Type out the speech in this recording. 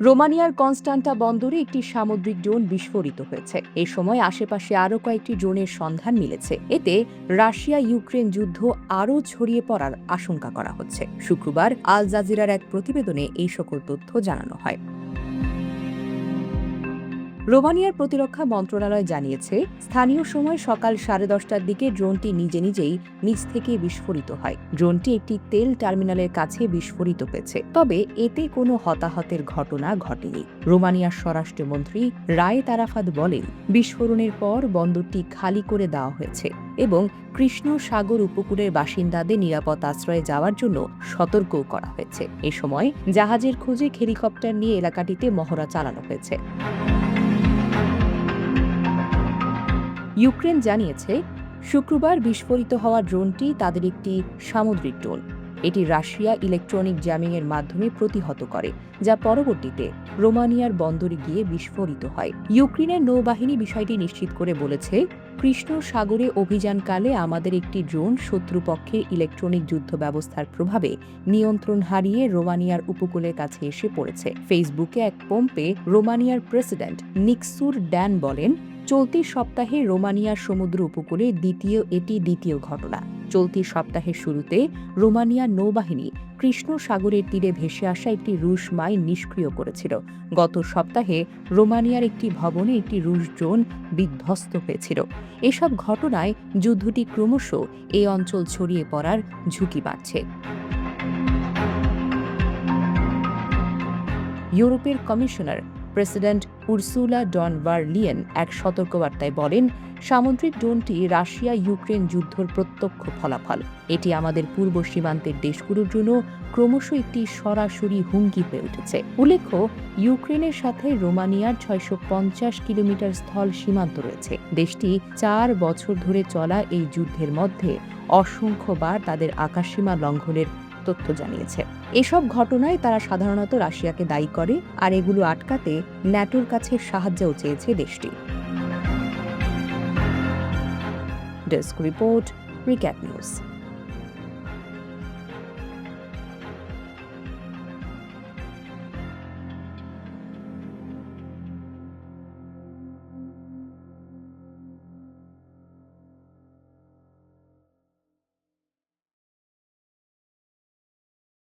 রোমানিয়ার কনস্টান্টা বন্দরে একটি সামুদ্রিক ড্রোন বিস্ফোরিত হয়েছে। এ সময় আশেপাশে আরও কয়েকটি ড্রোনের সন্ধান মিলেছে। এতে রাশিয়া ইউক্রেন যুদ্ধ আরও ছড়িয়ে পড়ার আশঙ্কা করা হচ্ছে। শুক্রবার আল জাজিরার এক প্রতিবেদনে এই সকল তথ্য জানানো হয়। রোমানিয়ার প্রতিরক্ষা মন্ত্রণালয় জানিয়েছে, স্থানীয় সময় সকাল 10:30টার দিকে ড্রোনটি নিজেই নিচ থেকে বিস্ফোরিত হয়। ড্রোনটি একটি তেল টার্মিনালের কাছে বিস্ফোরিত হয়েছে, তবে এতে কোনো হতাহতের ঘটনা ঘটেনি। রোমানিয়ার স্বরাষ্ট্রমন্ত্রী রায়ে তারাফাত বলেন, বিস্ফোরণের পর বন্দরটি খালি করে দেওয়া হয়েছে এবং কৃষ্ণ সাগর উপকূলের বাসিন্দাদের নিরাপদ আশ্রয়ে যাওয়ার জন্য সতর্কও করা হয়েছে। এ সময় জাহাজের খোঁজে হেলিকপ্টার নিয়ে এলাকাটিতে মহড়া চালানো হয়েছে। ইউক্রেন জানিয়েছে, শুক্রবার বিস্ফোরিত হওয়া ড্রোনটি তাদের একটি সামুদ্রিক ড্রোন। এটি রাশিয়া ইলেকট্রনিক জ্যামিংয়ের মাধ্যমে প্রতিহত করে, যা পরবর্তীতে রোমানিয়ার বন্দরে গিয়ে বিস্ফোরিত হয়। ইউক্রেনের নৌবাহিনী বিষয়টি নিশ্চিত করে বলেছে, কৃষ্ণ সাগরে অভিযানকালে আমাদের একটি ড্রোন শত্রুপক্ষের ইলেকট্রনিক যুদ্ধ ব্যবস্থার প্রভাবে নিয়ন্ত্রণ হারিয়ে রোমানিয়ার উপকূলের কাছে এসে পড়েছে। ফেসবুকে এক পোস্টে রোমানিয়ার প্রেসিডেন্ট নিকসুর ড্যান বলেন, চলতি সপ্তাহে রোমানিয়ার সমুদ্র উপকূলে দ্বিতীয় ঘটনা। চলতি সপ্তাহের শুরুতে রোমানিয়ার নৌবাহিনী কৃষ্ণ সাগরের তীরে ভেসে আসা একটি রুশ মাইন নিষ্ক্রিয় করেছিল। গত সপ্তাহে রোমানিয়ার একটি ভবনে একটি রুশ ড্রোন বিধ্বস্ত হয়েছিল। এসব ঘটনায় যুদ্ধটি ক্রমশ এই অঞ্চল ছড়িয়ে পড়ার ঝুঁকি বাড়ছে। ইউরোপের কমিশনার প্রেসিডেন্ট উর্সুলা ডন ভার লিয়েন এক সতর্কবার্তায় বলেন, সামুদ্রিক ড্রোনটি রাশিয়া ইউক্রেন যুদ্ধের প্রত্যক্ষ ফলাফল। এটি আমাদের পূর্ব সীমান্তের দেশগুলোর জন্য ক্রমশ একটি সরাসরি হুমকি হয়ে উঠেছে। উল্লেখ্য, ইউক্রেনের সাথে রোমানিয়ার 650 কিলোমিটার স্থল সীমান্ত রয়েছে। দেশটি 4 বছর ধরে চলা এই যুদ্ধের মধ্যে অসংখ্যবার তাদের আকাশসীমা লঙ্ঘনের তথ্য জানিয়েছে। এসব ঘটনায় তারা সাধারণত রাশিয়াকে দায়ী করে, আর এগুলো আটকাতে ন্যাটোর কাছে সাহায্যও চেয়েছে দেশটি। Desk report, recap news.